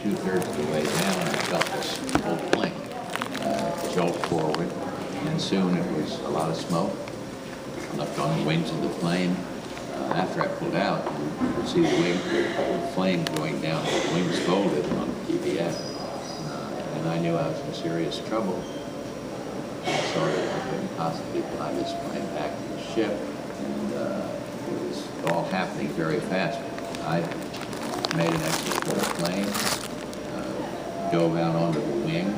2/3 of the way down, I felt this whole plane jolt forward, and soon it was a lot of smoke left on the wings of the plane. After I pulled out, you could see the flame going down, the wings folded on the PBF, and I knew I was in serious trouble. I saw that I couldn't possibly fly this plane back to the ship, and it was all happening very fast. I made an exit for the plane, dove out onto the wing,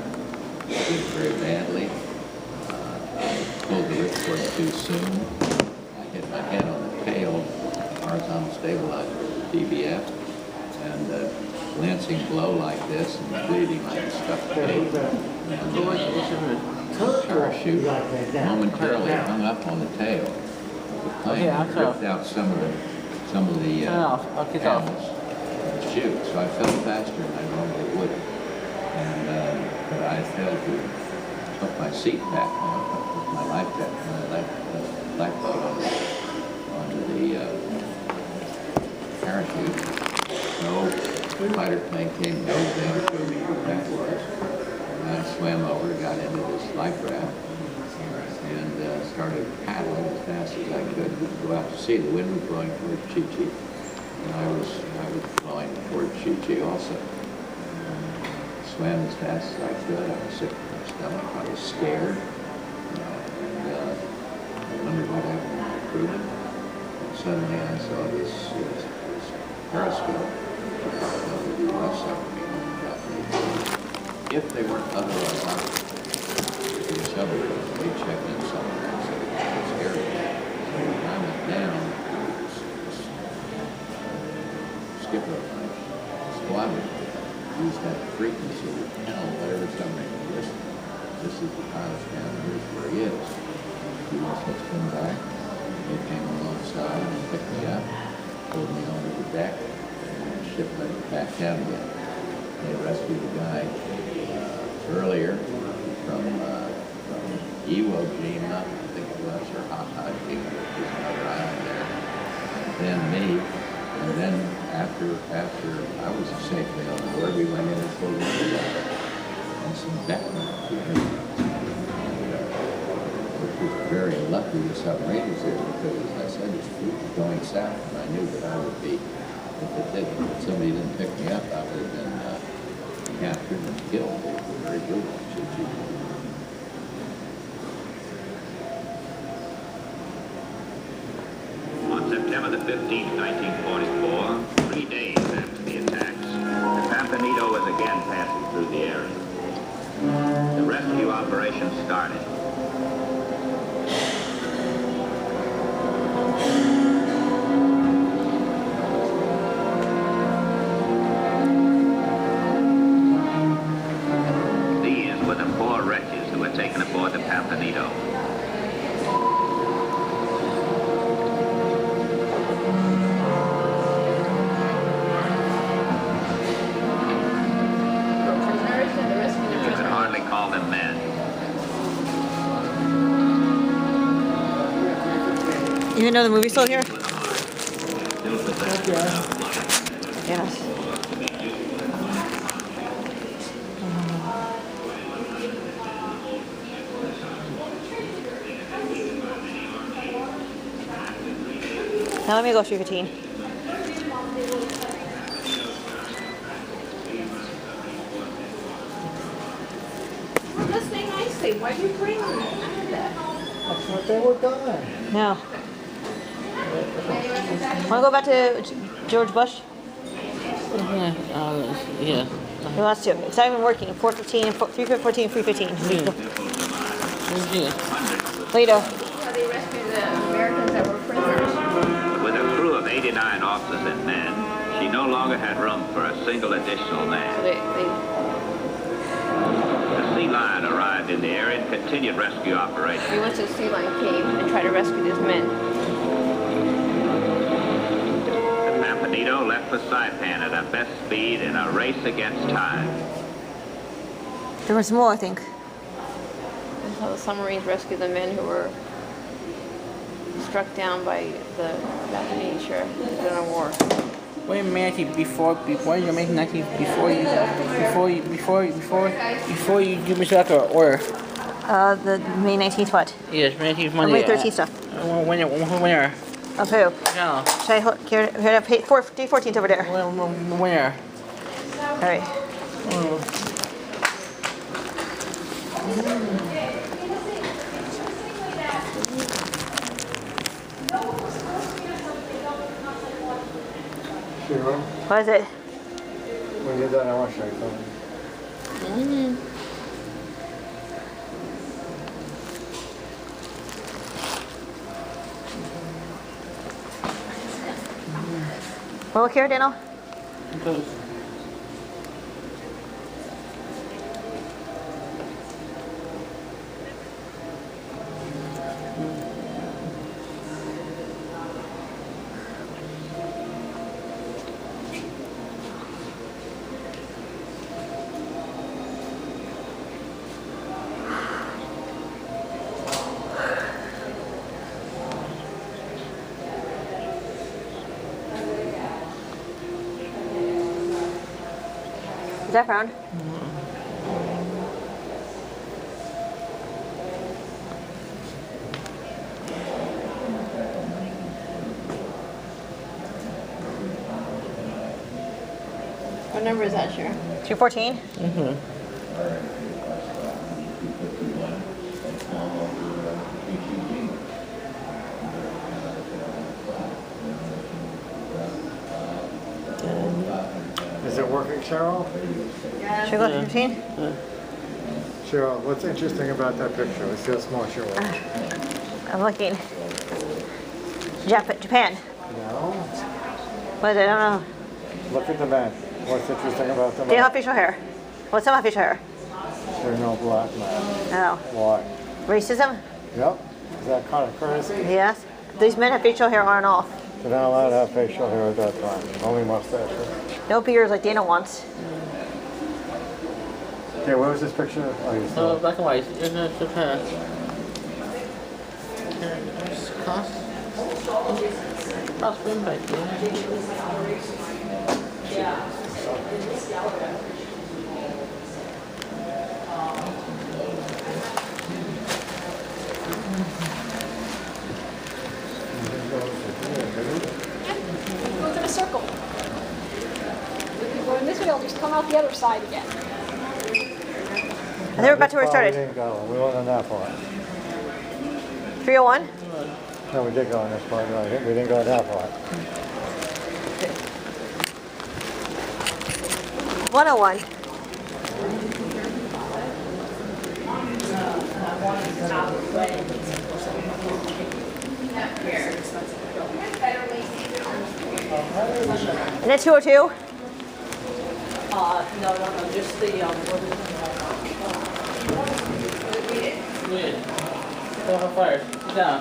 did very badly. I pulled the ripcord too soon. I hit my head on the tail, horizontal stabilizer of the PBF, and glancing blow like this and bleeding like a stuffed pig. And the parachute momentarily hung up on the tail of the plane and ripped out some of the panels of the chute. So I fell faster than I normally would. And but I failed to hook my seat back on, my lifeboat onto the parachute. So the fighter plane came, dove down to me backwards, and I swam over, got into this life raft, and started paddling as fast as I could to go out to sea. The wind was blowing toward Chi-Chi, and I was blowing toward Chi-Chi also. Swam as fast as I could. I was sick to my stomach. I was scared, and I wondered what happened to my crewman. And suddenly I saw this periscope of the U.S. submarine Japanese. If they weren't otherwise occupied, they were submarines. They checked in submarines in this area. So when I went down, skipper of my squadron use that frequency to tell whatever submarine is. This is the pilot's down, here's where he is. He wants us to come back. They came alongside and picked me up, pulled me onto the deck, and the ship let me back down again. They rescued a guy earlier from Iwo Jima, I think it was, or Hakata, which is another island there. And then me. And then after I was safely on board, we went in and pulled in and some deckmen. Which was very lucky the submarine was there because, as I said, this fleet was going south, and I knew that I would be, if somebody didn't pick me up, I would have been captured and killed. It was very brutal. September the 15th, 1944, 3 days after the attacks, the Pampanito was again passing through the area. The rescue operation started. These were the 4 wretches who were taken aboard the Pampanito. You know the movie's still here? Yes. Now let me go 315. We're listening nicely. Why do you bring them? That's what they were done. No. Want to go back to George Bush? Yeah. He wants to. It's not even working. 415, 314, 315. Later. Yeah, they rescued the Americans that were prisoners. With a crew of 89 officers and men, she no longer had room for a single additional So man. The Sea Lion arrived in the area and continued rescue operations. they went to the Sea Lion cave and tried to rescue these men. The Pampanito left for Saipan at her best speed in a race against time. There was more, I think. That's how the submarines rescued the men who were struck down by the Japanese during a war. When Manatee before you make 19 before you do Mr. Echo order. The May 19th what? Yes, Manatee Or Monday. May 13th stuff. Winner. Of who? No. Should I hold, here, day 14th over there. Winner. Alright. Sure. What is it? When you're done, I want to show you something. Well, look here, Daniel. Is that round? What number is that, Cheryl? 214? Is it working, Cheryl? Should we go to 15? Cheryl, what's interesting about that picture? Let's see how small she was. I'm looking. Japan. No? What is it? I don't know. Look at the men. What's interesting about the They don't men? have facial hair. What's some have facial hair? There's no black men. No. Why? Racism? Yep. Is that kind of courtesy? Yes. These men have facial hair on and off. They're not allowed to have facial hair at that time. Only mustaches. No beards like Dana wants. Okay, where was this picture? Oh, you saw it. Black and white. It's Japan. Cost been back Goes in a circle. If you go in this way, I'll just come out the other side again. I think we're about to where we We started. didn't go. We went on that part. 301? No, we did go on this part. Right? We didn't go that part. 101. And then 202? No, just the fire. Down.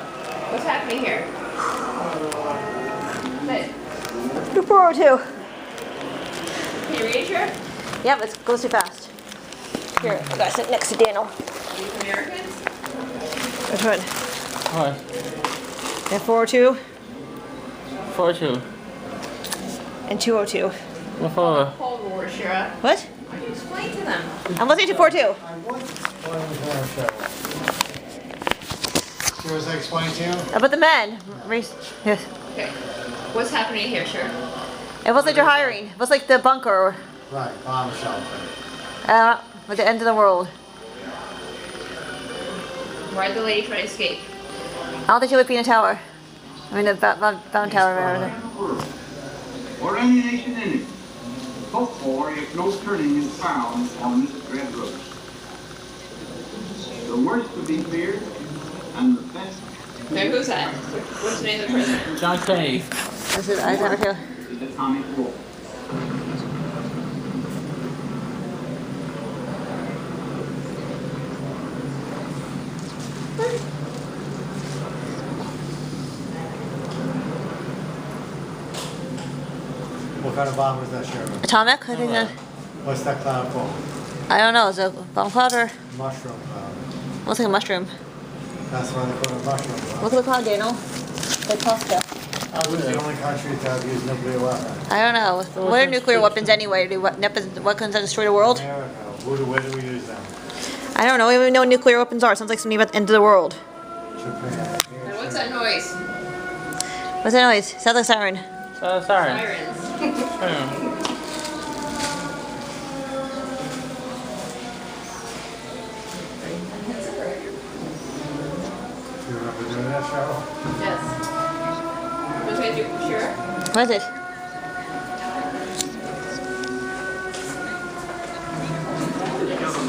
What's happening here? Hey, 402. can you read here? Yep, it goes too fast. Here, I gotta sit next to Daniel. Americans? Which one? What? And 402 4-2. and 202. What for? Cold War, Shira. What? Why don't you explain to them? I'm listening to 402. I was explaining to her, Cheryl. She was explaining to you? About the men. Yes. Okay. What's happening here, Shira? It was like they're hiring. It was like the bunker Right, bomb shelter. at the end of the world. Why did the lady try to escape? I don't think she would be in a tower. I mean, the bound tower. Or any nation in it. Hope for if no turning is found on this dread road. The worst to be feared and the best Okay, who's that? What's the name of the president? John Kennedy. This is Eisenhower too. is atomic war. What kind of bomb was that, Cheryl? Atomic? I think that. What's that cloud called? I don't know. Is it a bomb cloud or Mushroom cloud. looks like a mushroom? That's why they call it mushroom cloud. Look at the cloud, Daniel. Like pasta. Who's the only country to have used nuclear weapons? I don't know. What are nuclear weapons anyway? Do weapons that destroy the world? America. Where do we use them? I don't know. We don't even know what nuclear weapons are. Sounds like something about the end of the world. Japan. And what's that noise? What's that noise? Sounds like a siren. Siren. Sirens. Do you remember doing that, Cheryl? Yes. What's going to do? Sure. What is it?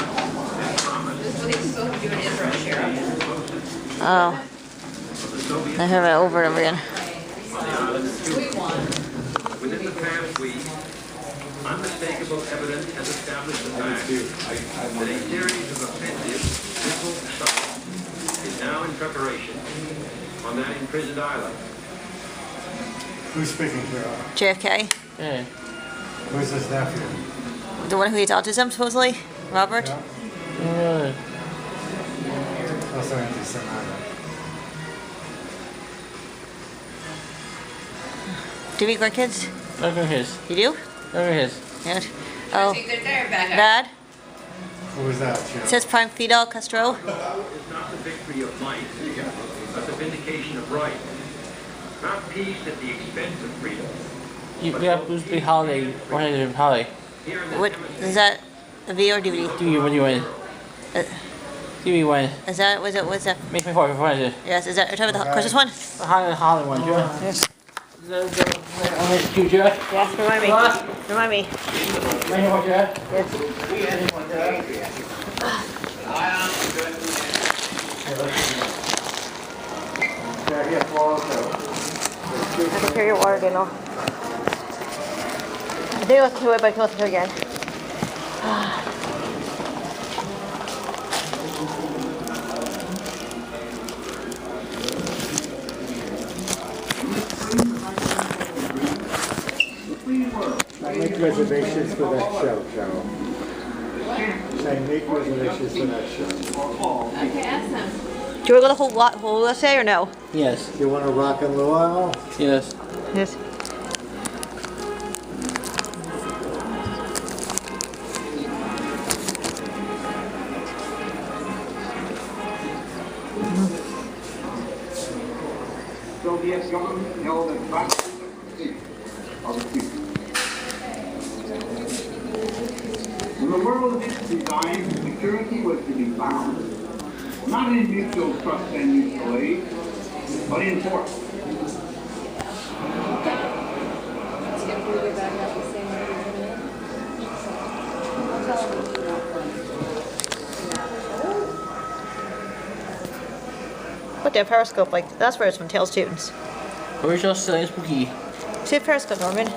This is what he's supposed to do in Israel, Sheriff. Oh. I heard it over and over again. Sweet one. Within the past week, unmistakable evidence has established the fact that a series of offensive missile sites is now in preparation on that imprisoned island. Who's speaking, Cheryl? JFK. Yeah. Who's his nephew? The one who eats autism, supposedly? Robert? Yeah. Really? Also anti-Semitic. Do you eat grandkids? Look at his. You do? Look at his. Yeah. Is Oh. he a good guy or bad guy? Bad? Who was that, Cheryl? It says Prime Fidel Castro. It's not the victory of might, but the vindication of right. Not peace at the expense of freedom. We have Bruce Lee Holiday. What is it? Holiday. Here in the What is that? A V or DVD? TV, what do you want? Uh, TV one. Is that? What's that? Make me forward. What is it? Yes. Is that? Are you talking about the Christmas one? The Holiday one. Do you want? Yes. You, Jeff? Yes. Remind me. Remind me. Make me forward, Jeff. Yes. Yeah, here, also. I can hear your water, Daniel. I didn't listen to it, but I can listen to it again. I make reservations for that show, Cheryl. I make reservations for that show. Okay, ask them. Do you want to go the whole let's say or no? Yes. You want to rock and luau? Yes. Yes. Soviet government held a vast of the future. In the world of its design, security was to be found not in mutual trust and mutual aid, but in force. What the Periscope like? That's where it's from Tales Tunes. Original Silly Spooky. See the Periscope, Norman.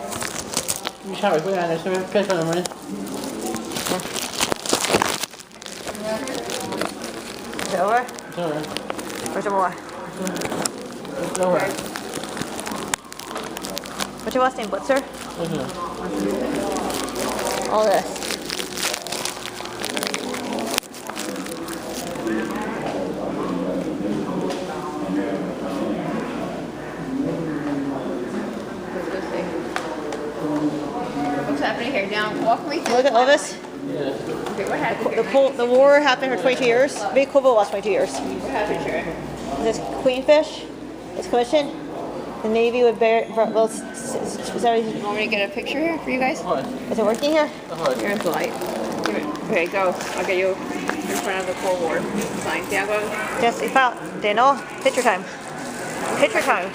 You shower. Put it on there. So we're pissed on the morning. Is it over? It's over. Where's there more? It's over. What's your last name, Blitzer? Listen. All this. What's happening here? Down, walk me through. Look at all this. Okay, what happened? The war happened for 22 years. Big Kobo lost 22 years. What happened, Sheriff? This Queenfish, its commission, the Navy would bear. Well, is that, You want me to get a picture here for you guys? What? is it working here? What? You're impolite. Give it. Okay, go. I'll get you in front of the Cold War sign. Yeah, go. Yes, you found Daniel. Picture time. Picture time.